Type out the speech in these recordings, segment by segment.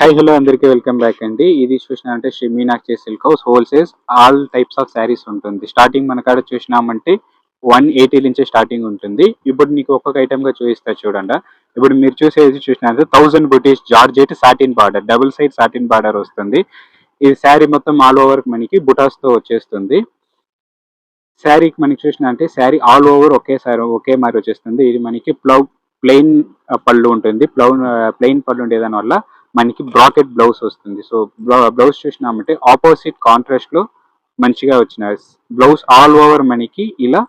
Hi hello అందరికీ welcome back అండి. ఇది చూసినామంటే Shri Meenakshi silk house wholesales all types of sarees ఉంటుంది. స్టార్టింగ్ మన కాడ చూసినామంటే 180 నుంచి స్టార్టింగ్ ఉంటుంది. ఇప్పుడు నీకు ఒక్కొక్క ఐటమ్ గా చూపిస్తా చూడండి. ఇప్పుడు మీరు చూసేది చూసినారంటే 1000 బుటీస్ georgette satin border double side satin border వస్తుంది. ఈ శారీ మొత్తం ఆల్ ఓవర్ మనకి బుటాస్ తో వచ్చేస్తుంది. శారీకి మనకి చూసినారంటే శారీ ఆల్ ఓవర్ ఒకే మరి వచ్చేస్తుంది. ఇది మనకి ప్లెయిన్ పళ్ళు ఉంటుంది. ప్లెయిన్ పళ్ళు ఉండేదాని వల్ల మనకి బ్రాకెట్ బ్లౌజ్ వస్తుంది. సో బ్లౌజ్ చూసినామంటే ఆపోజిట్ కాంట్రాస్ట్ లో మంచిగా వచ్చిన బ్లౌజ్ ఆల్ ఓవర్ మనకి ఇలా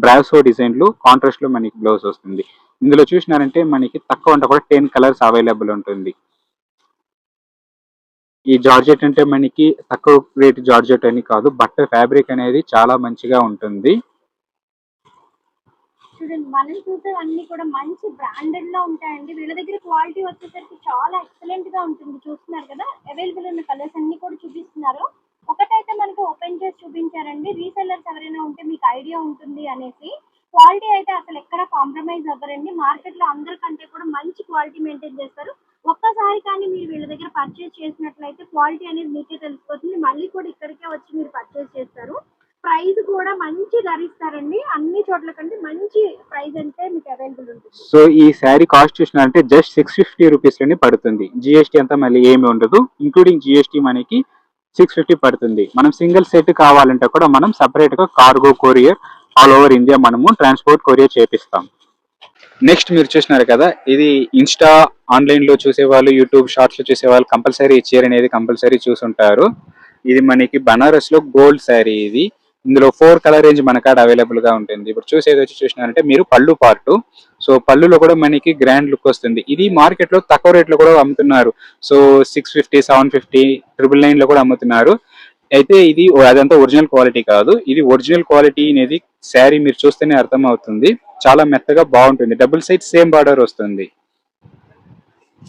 బ్రాసో డిజైన్ లో కాంట్రాస్ట్ లో మనకి బ్లౌజ్ వస్తుంది. ఇందులో చూసినారంటే మనకి తక్కువ అంటే కూడా 10 కలర్స్ అవైలబుల్ ఉంటుంది. ఈ జార్జెట్ అంటే మనకి తక్కువ రేట్ జార్జెట్ అని కాదు, బట్ట ఫ్యాబ్రిక్ అనేది చాలా మంచిగా ఉంటుంది. చూడండి మనం చూసే అన్ని కూడా మంచి బ్రాండెడ్ లో ఉంటాయండి. వీళ్ళ దగ్గర క్వాలిటీ వచ్చేసరికి చాలా ఎక్సలెంట్ గా ఉంటుంది. చూస్తున్నారు కదా, అవైలబుల్ ఉన్న కలర్స్ అన్ని కూడా చూపిస్తున్నారు. ఒకటైతే మనకి ఓపెన్ చేసి చూపించారండి. రీసెల్లర్స్ ఎవరైనా ఉంటే మీకు ఐడియా ఉంటుంది అనేసి. క్వాలిటీ అయితే అసలు ఎక్కడ కాంప్రమైజ్ అవ్వరండి. మార్కెట్ లో అందరికంటే కూడా మంచి క్వాలిటీ మెయింటైన్ చేస్తారు. ఒక్కసారి కానీ మీరు వీళ్ళ దగ్గర పర్చేస్ చేసినట్లయితే క్వాలిటీ అనేది మీకే తెలిసిపోతుంది. మళ్ళీ కూడా ఇక్కడికే వచ్చి మీరు పర్చేస్ చేస్తారు. ప్రైస్ కూడా మంచి ధర ఇస్తారండి. అన్ని చోట్ల కంటే మంచి ప్రైస్ అంటే మీకు అవైలబుల్ ఉంటుంది. సో ఈ శారీ కాస్ట్ చూసినారంటే జస్ట్ 650 రూపీస్ లోనే పడుతుంది. జిఎస్టీ అంతా మళ్ళీ ఏమి ఉండదు. ఇంక్లూడింగ్ జిఎస్టీ మనకి 650 పడుతుంది. మనం సింగిల్ సెట్ కావాలంటే కూడా మనం సపరేట్ గా cargo courier all over India మనము ట్రాన్స్పోర్ట్ కొరియర్ చేపిస్తాం. నెక్స్ట్ మీరు చూసినారు కదా, ఇది ఇన్స్టా ఆన్లైన్ లో చూసేవాళ్ళు, యూట్యూబ్ షార్ట్స్ లో చూసేవాళ్ళు కంపల్సరీ ఈ చీర అనేది కంపల్సరీ చూసుంటారు. ఇది మనకి బనారస్ లో గోల్డ్ శారీ. ఇది ఇందులో 4 కలర్ రేంజ్ మన కాడ అవైలబుల్ గా ఉంటుంది. ఇప్పుడు చూసేది వచ్చి చూసినారంటే మీరు పళ్ళు పార్ట్. సో పళ్ళులో కూడా మనకి గ్రాండ్ లుక్ వస్తుంది. ఇది మార్కెట్ లో తక్కువ రేట్ లో కూడా అమ్ముతున్నారు. సో 650, 750, 999 లో కూడా అమ్ముతున్నారు. అయితే ఇది అదంతా ఒరిజినల్ క్వాలిటీ కాదు. ఇది ఒరిజినల్ క్వాలిటీ అనేది శారీ మీరు చూస్తేనే అర్థం అవుతుంది. చాలా మెత్తగా బాగుంటుంది. డబుల్ సైడ్ సేమ్ బార్డర్ వస్తుంది.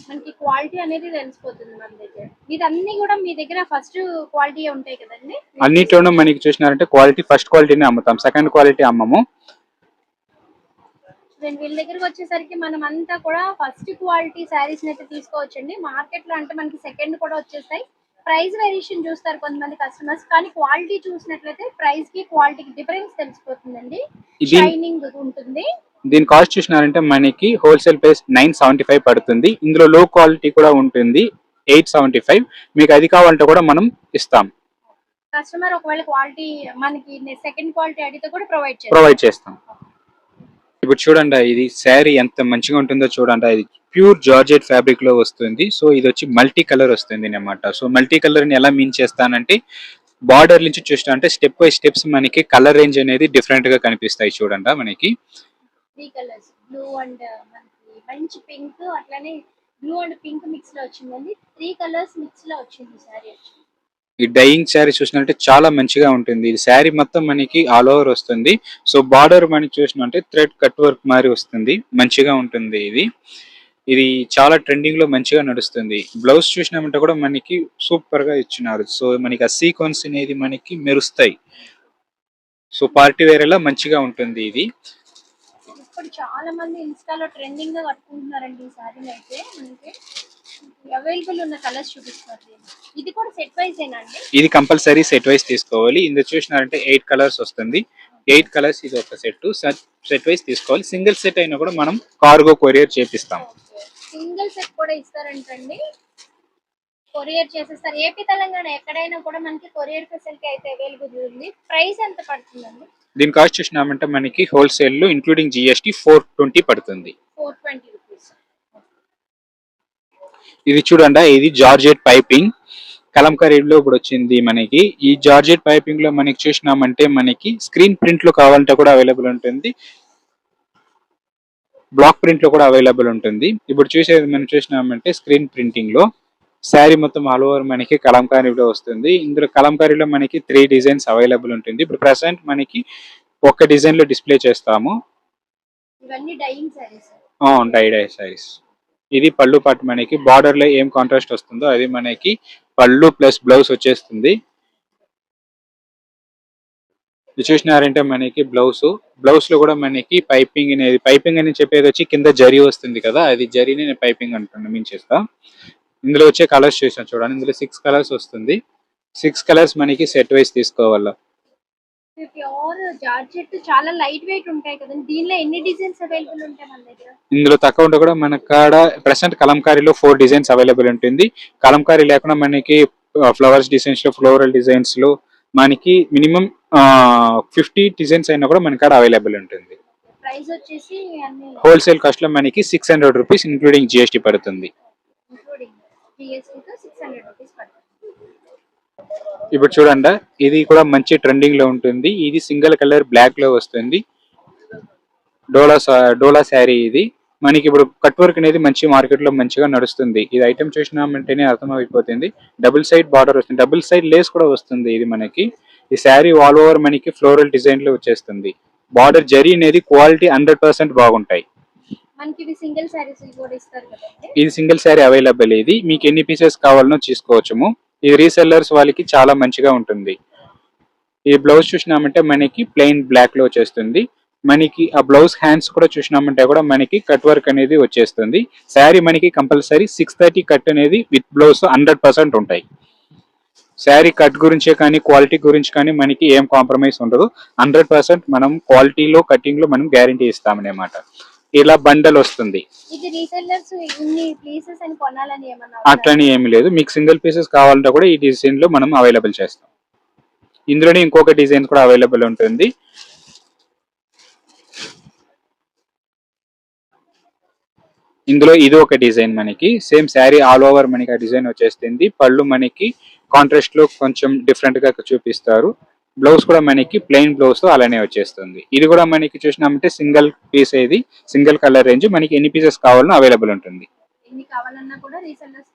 మనకి క్వాలిటీ అనేది తెలిసిపోతుంది మన దగ్గర. ఇదన్నీ కూడా మీ దగ్గర ఫస్ట్ క్వాలిటీ ఉంటాయి కదండి. అన్నిట్లోనూ మనకి చూసినారంటే క్వాలిటీ ఫస్ట్ క్వాలిటీనే అమ్ముతాం, సెకండ్ క్వాలిటీ అమ్మము. వీళ్ళ దగ్గరకు వచ్చేసరికి మనం అంతా కూడా ఫస్ట్ క్వాలిటీ శారీస్ అయితే తీసుకోవచ్చండి. మార్కెట్ లో అంటే మనకి సెకండ్ కూడా వచ్చేస్తాయి. ప్రైస్ వేరియేషన్ చూస్తారు కొంతమంది కస్టమర్స్, కానీ క్వాలిటీ చూసినట్లయితే ప్రైస్ కి క్వాలిటీకి డిఫరెన్స్ తెలిసిపోతుందండి. షైనింగ్ ఉంటుంది. దీని కాస్ట్ చూసినారంటే మనకి హోల్సేల్ ప్రైస్ 975 పడుతుంది. ఇందులో లో క్వాలిటీ కూడా ఉంటుంది 875. మీకు అది కావాలంటే కూడా మనం ఇస్తాం. కస్టమర్ ఒకవేళ క్వాలిటీ మనకి సెకండ్ క్వాలిటీ అడిగితే కూడా ప్రొవైడ్ చేస్తాం. ఇప్పుడు చూడండి, ఇది శారీ ఎంత మంచిగా ఉంటుందో చూడండి. ఇది ప్యూర్ జార్జెట్ ఫ్యాబ్రిక్ లో వస్తుంది. సో ఇది వచ్చి మల్టీ కలర్ వస్తుంది అన్నమాట. సో మల్టీ కలర్ ని ఎలా మీన్ చేస్తానంటే బార్డర్ నుంచి చూసినా స్టెప్ బై స్టెప్స్ మనకి కలర్ రేంజ్ అనేది డిఫరెంట్ గా కనిపిస్తాయి. చూడండి మనకి 3 కలర్స్, బ్లూ అండ్ మనకి మంచి పింక్, అట్లానే బ్లూ అండ్ పింక్ మిక్స్ లో వచ్చిందండి. 3 కలర్స్ మిక్స్ లో వచ్చింది సారీ. ఈ డైయింగ్ శారీ చూసినట్టే చాలా మంచిగా ఉంటుంది. ఈ శారీ మొత్తం మనకి ఆల్ ఓవర్ వస్తుంది. సో బార్డర్ మనకి చూసినట్టే థ్రెడ్ కట్ వర్క్ మారి వస్తుంది. మంచిగా ఉంటుంది. ఇది చాలా ట్రెండింగ్ లో మంచిగా నడుస్తుంది. బ్లౌజ్ చూసినామంటే కూడా మనకి సూపర్ గా ఇచ్చినారు. సో మనకి ఆ సీక్వెన్స్ అనేది మనకి మెరుస్తాయి. సో పార్టీ వేర్ లా మంచిగా ఉంటుంది. ఇది ఇప్పుడు చాలా మంది ఇన్స్టాలో ట్రెండింగ్ గా కట్టుకుంటున్నారండి ఈ శారీని. అయితే మనకి అవైలబుల్ ఉన్న కలర్స్ చూపిస్తున్నారు. ఇది కూడా సెట్ వైజ్ ఏనండి? ఇది కంపల్సరీ సెట్ వైజ్ తీసుకోవాలి. ఇందులో చూసినారంటే 8 కలర్స్ వస్తుంది. 8 కలర్స్ ఇది ఒక సెట్ వైజ్ తీసుకోవాలి. సింగిల్ సెట్ అయినా కూడా మనం కార్గో కొరియర్ చేపిస్తాం. సింగిల్ సెట్ కూడా ఇస్తారంటండి, కొరియర్ చేసేస్తారు. ఏపీ తెలంగాణ ఎక్కడైనా కూడా మనకి కొరియర్ ఫెసిలిటీ అయితే అవైలబుల్ ఉంది. ప్రైస్ ఎంత పడుతుందండి? దీని కాస్ట్ చూసినామంటే మనకి హోల్సేల్ లో ఇంక్లూడింగ్ జిఎస్టీ 420 పడుతుంది. 420 రూపీస్. ఇది చూడండి, ఇది జార్జెట్ పైపింగ్ కలంకారీలో ఇప్పుడు వచ్చింది మనకి. ఈ జార్జెట్ పైపింగ్ లో మనకి చూసినామంటే మనకి స్క్రీన్ ప్రింట్ లో కావాలంటే కూడా అవైలబుల్ ఉంటుంది, బ్లాక్ ప్రింట్ లో కూడా అవైలబుల్ ఉంటుంది. ఇప్పుడు చూసేది మనం చూసినామంటే స్క్రీన్ ప్రింటింగ్ లో శారీ మొత్తం ఆల్ ఓవర్ మనకి కలంకారీలో వస్తుంది. ఇందులో కలంకారీలో మనకి 3 డిజైన్స్ అవైలబుల్ ఉంటుంది. ఇప్పుడు ప్రెసెంట్ మనకి ఒక డిజైన్ లో డిస్ప్లే చేస్తాము. ఇవన్నీ డైయింగ్ సారీస్. డై శారీస్. ఇది పళ్ళు పాటు మనకి బార్డర్ లో ఏం కాంట్రాస్ట్ వస్తుందో అది మనకి పళ్ళు ప్లస్ బ్లౌజ్ వచ్చేస్తుంది. ఇది చూసినారంటే మనకి బ్లౌజ్ లో కూడా మనకి పైపింగ్ అని చెప్పేది వచ్చి కింద జరీ వస్తుంది కదా, అది జరీని నేను పైపింగ్ అంటున్నా మీన్ చేస్తా. ఇందులో వచ్చే కలర్స్ చూసాను చూడండి, ఇందులో 6 కలర్స్ వస్తుంది. 6 కలర్స్ మనకి సెట్ వైస్ తీసుకోవాలా. ప్యూర్ జార్జెట్ చాలా లైట్ వెయిట్ ఉంటాయి కదండి. దీనిలో ఎన్ని డిజైన్స్ అవైలబుల్ ఉంటాయి మన దగ్గర? ఇందులో తక్కువ ఉంటే కూడా మన కాడ ప్రెసెంట్ కలంకారీలో 4 డిజైన్స్ అవైలబుల్ ఉంటుంది. కలంకారీ లేకుండా మనకి ఫ్లవర్స్ డిజైన్స్ లో, ఫ్లోరల్ డిజైన్స్ లో మనకి మినిమం 50 డిజైన్స్ అయినా కూడా మన కాడ అవైలబుల్ ఉంటుంది. ప్రైస్ వచ్చేసి అన్ని హోల్సేల్ కాస్ట్ లో మనకి 600 రూపీస్ ఇంక్లూడింగ్ జిఎస్టీ పడుతుంది. ఇంక్లూడింగ్ జిఎస్టీతో 600 రూపీస్ పడుతుంది. ఇప్పుడు చూడండి, ఇది కూడా మంచి ట్రెండింగ్ లో ఉంటుంది. ఇది సింగిల్ కలర్ బ్లాక్ లో వస్తుంది. డోలా శారీ ఇది. మనకి ఇప్పుడు కట్ వర్క్ అనేది మంచి మార్కెట్ లో మంచిగా నడుస్తుంది. ఇది ఐటమ్ చూసినామంటేనే అర్థమైపోతుంది. డబుల్ సైడ్ బార్డర్ వస్తుంది, డబుల్ సైడ్ లేస్ కూడా వస్తుంది. ఇది మనకి ఈ శారీ ఆల్ ఓవర్ మనకి ఫ్లోరల్ డిజైన్ లో వచ్చేస్తుంది. బార్డర్ జరీ అనేది క్వాలిటీ 100% బాగుంటాయి. మనకి ఇవి సింగిల్ సారీస్ కూడా ఇస్తారు కదండి. ఇది సింగిల్ శారీ అవైలబుల్. ఇది మీకు ఎన్ని పీసెస్ కావాలనో తీసుకోవచ్చుము. ఇది రీసెల్లర్స్ వాళ్ళకి చాలా మంచిగా ఉంటుంది. ఈ బ్లౌజ్ చూసినామంటే మనకి ప్లెయిన్ బ్లాక్ లో వచ్చేస్తుంది. మనకి ఆ బ్లౌజ్ హ్యాండ్స్ కూడా చూసినామంటే కూడా మనకి కట్ వర్క్ అనేది వచ్చేస్తుంది. శారీ మనకి కంపల్సరీ 630 కట్ అనేది విత్ బ్లౌజ్ 100% ఉంటాయి. శారీ కట్ గురించే కానీ క్వాలిటీ గురించి కానీ మనకి ఏం కాంప్రమైజ్ ఉండదు. 100% మనం క్వాలిటీలో కటింగ్ లో మనం గ్యారంటీ ఇస్తామన్నమాట. ఇలా బండల్ వస్తుంది. ఇది రీసెల్లర్స్ ఇన్ని పీసెస్ అని కొనాలని ఏమన్నా అట్లని ఏమి లేదు, మీకు సింగిల్ పీసెస్ కావాలంటే కూడా ఈ డిజైన్ లో మనం అవైలబుల్ చేస్తాం. ఇందులోనే ఇంకొక డిజైన్ కూడా అవైలబుల్ ఉంటుంది. ఇందులో ఇది ఒక డిజైన్ మనకి సేమ్ శారీ ఆల్ ఓవర్ మనకి ఆ డిజైన్ వచ్చేస్తుంది. పళ్ళు మనకి కాంట్రాస్ట్ లో కొంచెం డిఫరెంట్ గా చూపిస్తారు. బ్లౌజ్ కూడా మనకి ప్లెయిన్ బ్లౌజ్ తో అలానే వచ్చేస్తుంది. ఇది కూడా మనకి చూసినామంటే సింగిల్ పీస్, ఇది సింగిల్ కలర్ రేంజ్. మనకి ఎన్ని పీసెస్ కావాలన్నా అవైలబుల్ ఉంటుంది. ఎన్ని కావాలన్నా కూడా రీసెల్లర్స్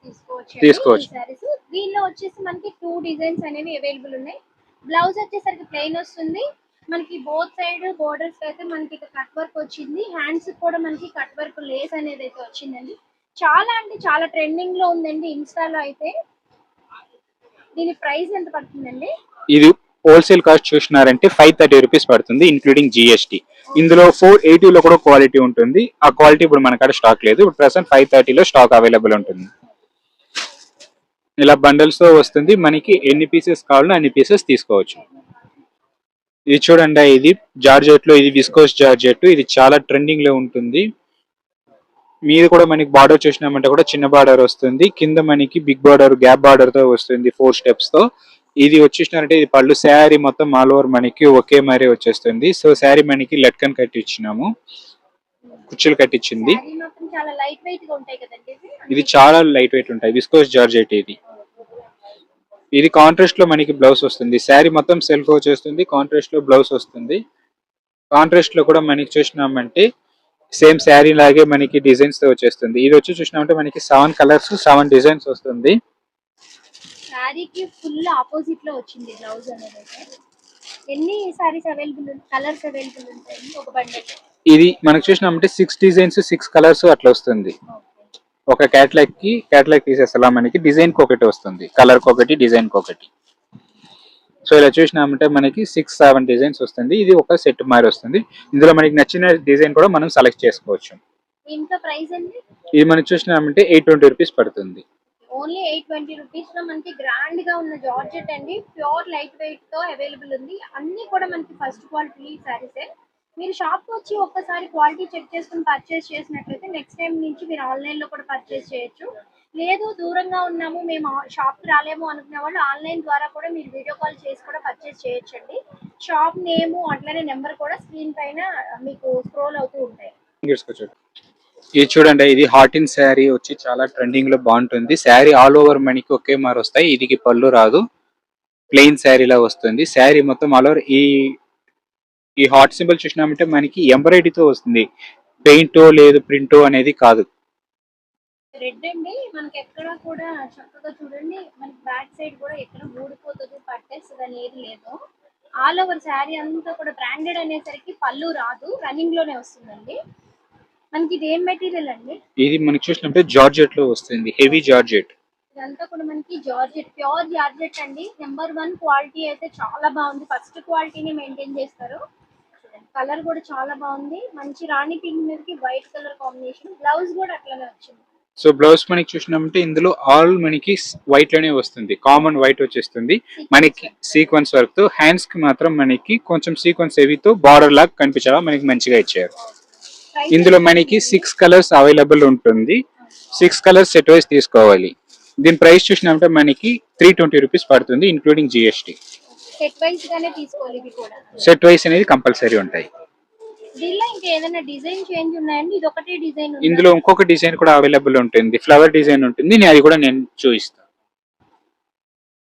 తీసుకోవచ్చు. సారీస్ దీనిలో వచ్చేసి మనకి 2 డిజైన్స్ అనేవి అవైలబుల్ ఉన్నాయి. బ్లౌజ్ వచ్చేసరికి ప్లెయిన్ వస్తుంది. మనకి బోత్ సైడ్ బోర్డర్స్ అయితే మనకి కట్ వర్క్ వచ్చింది. హ్యాండ్స్ కూడా మనకి కట్ వర్క్ లేస్ అనేది అయితే వచ్చిందండి. చాలా అంటే చాలా ట్రెండింగ్ లో ఉందండి ఇన్స్టాలో అయితే. దీని ప్రైస్ ఎంత పడుతుందండి? ఇది హోల్సేల్ కాస్ట్ చూసినారంటే 530 రూపీస్ పడుతుంది ఇంక్లూడింగ్ జిఎస్టీ. ఇందులో 480 లో కూడా క్వాలిటీ ఉంటుంది. ఆ క్వాలిటీ ఇప్పుడు మన కాడ స్టాక్ లేదు. ఇప్పుడు ప్రెసెంట్ 530 లో స్టాక్ అవైలబుల్ ఉంటుంది. ఇలా బండల్స్ తో వస్తుంది. మనకి ఎన్ని పీసెస్ కావాలో అన్ని పీసెస్ తీసుకోవచ్చు. ఇది చూడండి, ఇది జార్జెట్ లో, ఇది విస్కోస్ జార్జెట్. ఇది చాలా ట్రెండింగ్ లో ఉంటుంది. మీద కూడా మనకి బార్డర్ చూసినామంటే కూడా చిన్న బార్డర్ వస్తుంది. కింద మనకి బిగ్ బార్డర్, గ్యాప్ బార్డర్ తో వస్తుంది 4 స్టెప్స్ తో. ఇది వచ్చేసినారంటే ఇది పళ్ళు. శారీ మొత్తం ఆల్ ఓవర్ మనకి ఒకే మరీ వచ్చేస్తుంది. సో శారీ మనకి లట్కన్ కట్టించినాము, కుచ్చులు కట్టించింది. శారీ మాత్రం చాలా లైట్ వెయిట్ గా ఉంటాయి కదండి ఇది చాలా లైట్ వెయిట్ ఉంటాయి, విస్కోస్ జార్జెట్ ఇది. ఇది కాంట్రాస్ట్ లో మనకి బ్లౌజ్ వస్తుంది. శారీ మొత్తం సెల్ఫ్ వచ్చేస్తుంది, కాంట్రాస్ట్ లో బ్లౌజ్ వస్తుంది. కాంట్రాస్ట్ లో కూడా మనకి చూసినామంటే సేమ్ శారీ లాగే మనకి డిజైన్స్ తో వచ్చేస్తుంది. ఇది వచ్చి చూసినామంటే మనకి 7 కలర్స్ 7 డిజైన్స్ వస్తుంది. శారీకి ఫుల్ ఆపోజిట్ లో వచ్చింది బ్లౌజ్ అనేది అయితే. ఎన్ని సారీస్ అవైలబుల్, కలర్స్ అవైలబుల్ ఉంటాయి ఒక బండిల్? ఇది మనకు చూసినామంటే 6 డిజైన్స్ 6 కలర్స్ అట్లా వస్తుంది. ఒక క్యాటలాగ్ తీసేసలా మనకి డిజైన్ కి ఒకటి వస్తుంది, కలర్ కి ఒకటి, డిజైన్ కి ఒకటి. సో ఇలా చూసినామంటే మనకి 6-7 డిజైన్స్ వస్తుంది. ఇది ఒక సెట్ మారి వస్తుంది. ఇందులో మనకి నచ్చిన డిజైన్ కూడా మనం సెలెక్ట్ చేసుకోవచ్చు. ఇంత ప్రైస్ అండి? ఇది మనం చూసినామంటే 820 రూపీస్ పడుతుంది. ఓన్లీ 820 రూపీస్ లో మనకి గ్రాండ్ గా ఉన్న జార్జెట్ అండి. ప్యూర్ లైట్ వెయిట్ తో అవైలబుల్ ఉంది. అన్ని కూడా మనకి ఫస్ట్ క్వాలిటీ సారీసే. మీరు షాప్ కి వచ్చి ఒక్కసారి క్వాలిటీ చెక్ చేసుకుని పర్చేస్ చేసినట్లయితే నెక్స్ట్ టైం నుంచి మీరు ఆన్లైన్ లో కూడా పర్చేస్ చేయొచ్చు. లేదు దూరంగా ఉన్నాము మేము షాప్ కి రాలేము అనుకునే వాళ్ళు ఆన్లైన్ ద్వారా కూడా మీరు వీడియో కాల్ చేసి కూడా పర్చేస్ చేయొచ్చండి. షాప్ నేము అట్లనే నెంబర్ కూడా స్క్రీన్ పైన మీకు స్క్రోల్ అవుతూ ఉంటాయి. ఇది చూడండి, ఇది హాటిన్ శారీ వచ్చి చాలా ట్రెండింగ్ లో బాగుంటుంది. శారీ ఆల్ ఓవర్ మనకి ఒకే మారి వస్తాయి. ఇది పళ్ళు రాదు, ప్లెయిన్ శారీ లా వస్తుంది. శారీ మొత్తం ఆల్ ఓవర్ ఈ హాట్ సింబల్ చూసినామంటే మనకి ఎంబ్రాయిడరీతో వస్తుంది. పెయింటో లేదు ప్రింటో అనేది కాదు. రెడ్ అండి మనకి ఎక్కడ కూడా చక్కగా చూడండి, మనకి బ్యాక్ సైడ్ కూడా ఎక్కడ ఊడిపోతుంది పట్టేస్తుంది అనేది లేదు. ఆల్ ఓవర్ శారీ అంతా కూడా బ్రాండెడ్ అనేసరికి పళ్ళు రాదు, రన్నింగ్ లోనే వస్తుందండి. మనకి ఇది ఏం మెటీరియల్ అండి? ఇది మనకి చూసినప్పుడు జార్జెట్ లో వస్తుంది, హెవీ జార్జెట్. ఇదంతా కూడా మనకి జార్జెట్, ప్యూర్ జార్జెట్ అండి. నెంబర్ 1 క్వాలిటీ అయితే చాలా బాగుంది. ఫస్ట్ క్వాలిటీని మెయింటైన్ చేస్తారు. కలర్ కూడా చాలా బాగుంది. మంచి రాణి పింక్ మీదకి వైట్ కలర్ కాంబినేషన్. బ్లౌజ్ కూడా అట్లనే వచ్చింది. సో బ్లౌజ్ మనకి చూసినామంటే ఇందులో ఆల్ మనకి వైట్ లోనే వస్తుంది, కామన్ వైట్ వచ్చేస్తుంది. మనకి సీక్వెన్స్ వర్క్ తో, హ్యాండ్స్ కి మాత్రం మనకి కొంచెం సీక్వెన్స్ హెవీతో బార్డర్ లాగా కనిపించేలా మనకి మంచిగా ఇచ్చారు. ఇందులో మనకి 6 కలర్స్ అవైలబుల్ ఉంటుంది. 6 కలర్స్ సెట్ వైస్ తీసుకోవాలి. దీని ప్రైస్ చూసినామంటే మనకి 320 రూపీస్ పడుతుంది ఇంక్లూడింగ్ జిఎస్టీ. సెట్ వైస్ గానే తీసుకోవాలి ఇవి కూడా. సెట్ వైస్ అనేది కంపల్సరీ ఉంటాయి. దీనిలో ఇంకా ఏదైనా డిజైన్ చేంజ్ ఉన్నాయండి? ఇది ఒకటే డిజైన్ ఇందులో ఇంకొక డిజైన్ కూడా అవైలబుల్ ఉంటుంది, ఫ్లవర్ డిజైన్ ఉంటుంది. అది కూడా నేను చూపిస్తాను.